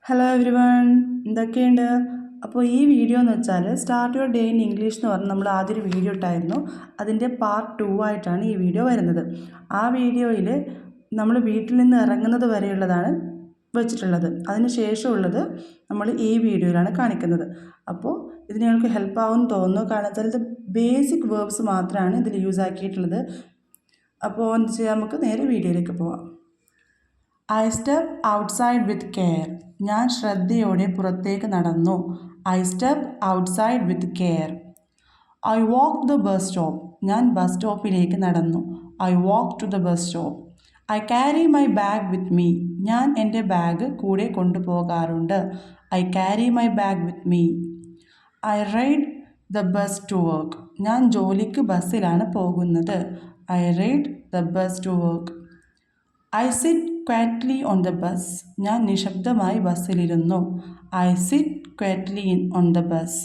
Hello every one, എന്തൊക്കെയുണ്ട്? അപ്പോൾ ഈ വീഡിയോ എന്ന് വെച്ചാൽ start your day in English എന്ന് പറഞ്ഞ് നമ്മൾ ആദ്യം ഒരു വീഡിയോ ഇട്ടായിരുന്നു. അതിൻ്റെ പാർട്ട് 2 ആയിട്ടാണ് ഈ വീഡിയോ വരുന്നത്. ആ വീഡിയോയിൽ നമ്മൾ വീട്ടിൽ നിന്ന് ഇറങ്ങുന്നത് വരെയുള്ളതാണ് വെച്ചിട്ടുള്ളത്. അതിന് ശേഷമുള്ളത് നമ്മൾ ഈ വീഡിയോയിലാണ് കാണിക്കുന്നത്. അപ്പോൾ ഇത് നിങ്ങൾക്ക് ഹെൽപ്പ് ആവുമെന്ന് തോന്നുന്നു. കാരണം വെച്ചാൽ ഇത് ബേസിക് വേർബ്സ് മാത്രമാണ് ഇതിൽ യൂസ് ആക്കിയിട്ടുള്ളത്. അപ്പോൾ എന്ത് ചെയ്യാം, നമുക്ക് നേരെ വീഡിയോയിലേക്ക് പോവാം. I step outside with care. ഞാൻ ശ്രദ്ധയോടെ പുറത്തേക്ക് നടന്നു. I step outside with care. I walk the bus stop. ഞാൻ ബസ് സ്റ്റോപ്പിലേക്ക് നടന്നു. I walk to the bus stop. I carry my bag with me. ഞാൻ എൻ്റെ ബാഗ് കൂടെ കൊണ്ടുപോകാറുണ്ട്. I carry my bag with me. I ride the bus to work. ഞാൻ ജോലിക്ക് ബസ്സിലാണ് പോകുന്നത്. I ride the bus to work. I sit quietly on the bus. ഞാൻ നിശബ്ദമായി ബസ്സിലിരുന്നു. I sit quietly on the bus.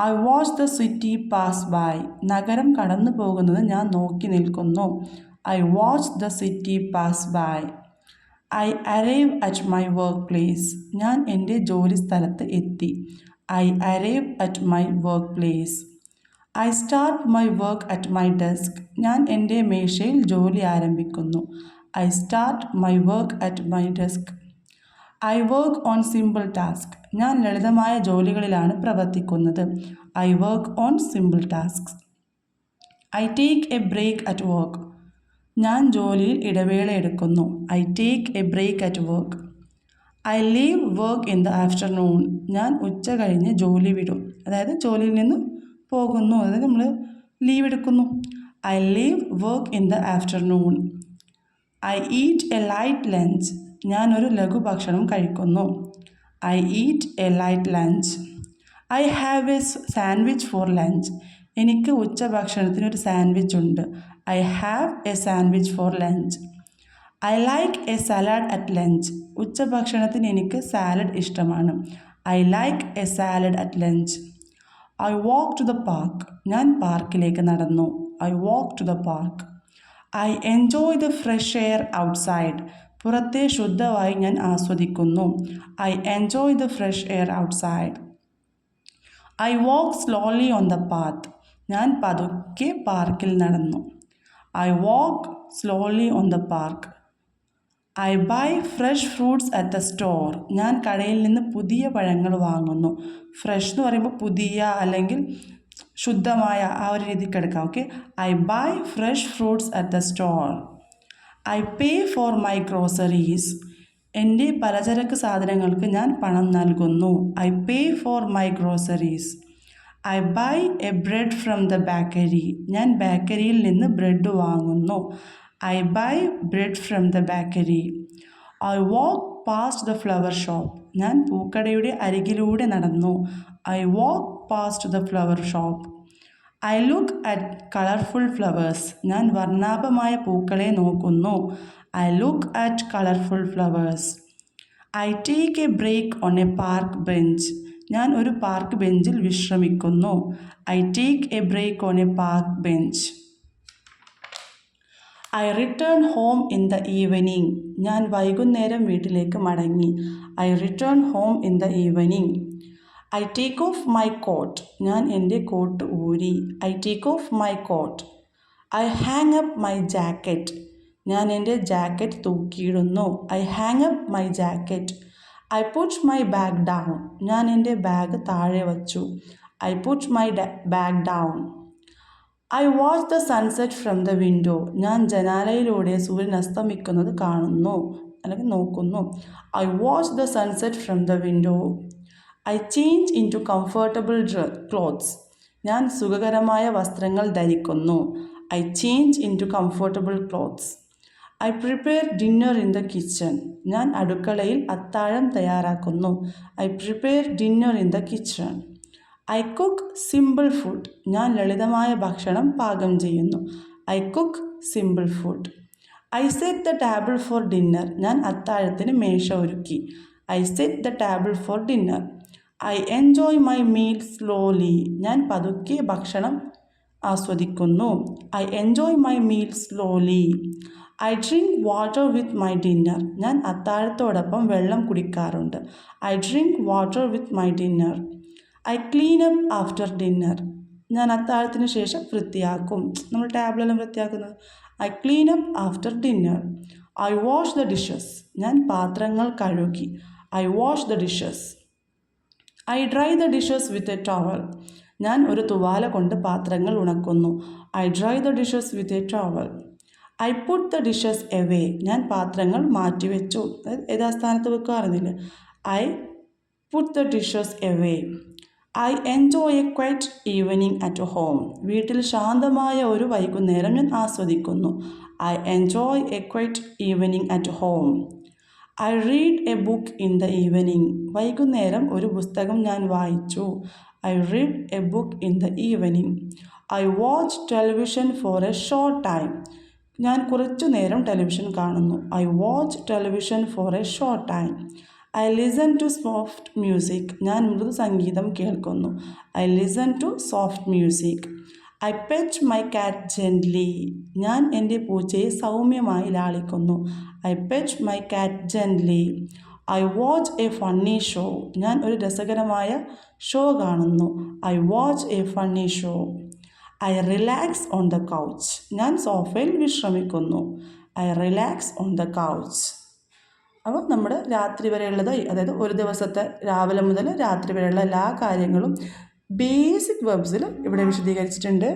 I watch the city pass by. നഗരം കടന്നു പോകുന്നത് ഞാൻ നോക്കി നിൽക്കുന്നു. I watch the city pass by. I arrive at my work place. ഞാൻ എൻ്റെ ജോലി സ്ഥലത്ത് എത്തി. I arrive at my work place. I start my work at my desk. ഞാൻ എൻ്റെ മേശയിൽ ജോലി ആരംഭിക്കുന്നു. I start my work at my desk. I work on simple task. ഞാൻ ലളിതമായ ജോലികളിലാണ് പ്രവർത്തിക്കുന്നത്. I work on simple tasks. I take a break at work. ഞാൻ ജോലിയിൽ ഇടവേള എടുക്കുന്നു. I take a break at work. I leave work in the afternoon. ഞാൻ ഉച്ച കഴിഞ്ഞ് ജോലി വിടും. അതായത് ജോലിയിൽ നിന്ന് പോകുന്നു, അതായത് നമ്മൾ ലീവ് എടുക്കുന്നു. I leave work in the afternoon. I eat a light lunch. ഞാനൊരു ലഘുഭക്ഷണം കഴിക്കുന്നു. I eat a light lunch. I have a sandwich for lunch. എനിക്ക് ഉച്ചഭക്ഷണത്തിന് ഒരു സാൻഡ്വിച്ച് ഉണ്ട്. I have a sandwich for lunch. I like a salad at lunch. ഉച്ചഭക്ഷണത്തിന് എനിക്ക് salad ഇഷ്ടമാണ്. I like a salad at lunch. I walk to the park. ഞാൻ പാർക്കിലേക്ക് നടന്നു. I walk to the park. I enjoy the fresh air outside. പുറത്തെ ശുദ്ധവായു ഞാൻ ആസ്വദിക്കുന്നു. I enjoy the fresh air outside. I walk slowly on the path. ഞാൻ പതുക്കെ പാർക്കിൽ നടന്നു. I walk slowly on the park. I buy fresh fruits at the store. ഞാൻ കടയിൽ നിന്ന് പുതിയ പഴങ്ങൾ വാങ്ങുന്നു. ഫ്രഷ് എന്ന് പറയുമ്പോൾ പുതിയ അല്ലെങ്കിൽ ശുദ്ധമായ ആ ഒരു രീതിക്ക് എടുക്കാം. Okay, I buy fresh fruits at the store. I pay for my groceries. എൻ്റെ പലചരക്ക് സാധനങ്ങൾക്ക് ഞാൻ പണം നൽകുന്നു. I pay for my groceries. I buy a bread from the bakery. ഞാൻ ബേക്കറിയിൽ നിന്ന് ബ്രെഡ് വാങ്ങുന്നു. I buy bread from the bakery. I walk past the flower shop. ഞാൻ പൂക്കടയുടെ അരികിലൂടെ നടന്നു. I walk past the flower shop. I look at colourful flowers. ഞാൻ വർണ്ണാഭമായ പൂക്കളെ നോക്കുന്നു. I look at colourful flowers. I take a break on a park bench. ഞാൻ ഒരു പാർക്ക് ബെഞ്ചിൽ വിശ്രമിക്കുന്നു. I take a break on a park bench. I return home in the evening. ഞാൻ വൈകുന്നേരം വീട്ടിലേക്ക് മടങ്ങി. I return home in the evening. I take off my coat. ഞാൻ എൻ്റെ കോട്ട് ഊരി. I take off my coat. I hang up my jacket. ഞാൻ എൻ്റെ jacket തൂക്കിയിടുന്നു. I hang up my jacket. I put my bag down. ഞാൻ എൻ്റെ bag താഴെ വച്ചു. I put my bag down. I watch the sunset from the window. ഞാൻ ജനാലയിലൂടെ സൂര്യൻ അസ്തമിക്കുന്നത് കാണുന്നു അല്ലെങ്കിൽ നോക്കുന്നു. I watch the sunset from the window. I change into comfortable clothes. ഞാൻ സുഖകരമായ വസ്ത്രങ്ങൾ ധരിക്കുന്നു. I change into comfortable clothes. I prepare dinner in the kitchen. ഞാൻ അടുക്കളയിൽ അത്താഴം തയ്യാറാക്കുന്നു. I prepare dinner in the kitchen. I cook simple food. ഞാൻ ലളിതമായ ഭക്ഷണം പാകം ചെയ്യുന്നു. I cook simple food. I set the table four dinner. ഞാൻ അത്താഴത്തിന് മേശ ഒരുക്കി. I set the table four dinner. I enjoy my meal slowly. ഞാൻ പതുക്കെ ഭക്ഷണം ആസ്വദിക്കുന്നു. I enjoy my meal slowly. I drink water with my dinner. ഞാൻ അത്താഴത്തോടൊപ്പം വെള്ളം കുടിക്കാറുണ്ട്. I drink water with my dinner. I clean up after dinner. ഞാൻ അത്താഴത്തിന് ശേഷം വൃത്തിയാക്കും. നമ്മൾ ടേബിളെല്ലാം വൃത്തിയാക്കുന്നത്. I clean up after dinner. I wash the dishes. ഞാൻ പാത്രങ്ങൾ കഴുകി. I wash the dishes. I dry the dishes with a towel. ഞാൻ ഒരു തുവാല കൊണ്ട് പാത്രങ്ങൾ ഉണക്കുന്നു. I dry the dishes with a towel. I put the dishes away. ഞാൻ പാത്രങ്ങൾ മാറ്റിവെച്ചു. യഥാസ്ഥാനത്ത് വെക്കാറുന്നില്ല. I put the dishes away. I enjoy a quiet evening at home. വീട്ടിൽ ശാന്തമായ ഒരു വൈകുന്നേരം ഞാൻ ആസ്വദിക്കുന്നു. I enjoy a quiet evening at home. I read a book in the evening. വൈകുന്നേരം ഒരു പുസ്തകം ഞാൻ വായിച്ചു. I read a book in the evening. I watch television for a short time. ഞാൻ കുറച്ചു നേരം ടെലിവിഷൻ കാണുന്നു. I watch television for a short time. I listen to soft music. ഞാൻ മൃദു സംഗീതം കേൾക്കുന്നു. I listen to soft music. I pet my cat gently. ഞാൻ എൻ്റെ പൂച്ചയെ സൗമ്യമായി ലാളിക്കുന്നു. I pet my cat gently. I watch A funny show. ഞാൻ ഒരു രസകരമായ ഷോ കാണുന്നു. I watch A funny show. I relax on the couch. ഞാൻ സോഫയിൽ വിശ്രമിക്കുന്നു. I relax on the couch. അപ്പോൾ നമ്മുടെ രാത്രി വരെയുള്ളത്, അതായത് ഒരു ദിവസത്തെ രാവിലെ മുതൽ രാത്രി വരെയുള്ള എല്ലാ കാര്യങ്ങളും ബേസിക് വെർബ്സിൽ ഇവിടെ വിശദീകരിച്ചിട്ടുണ്ട്.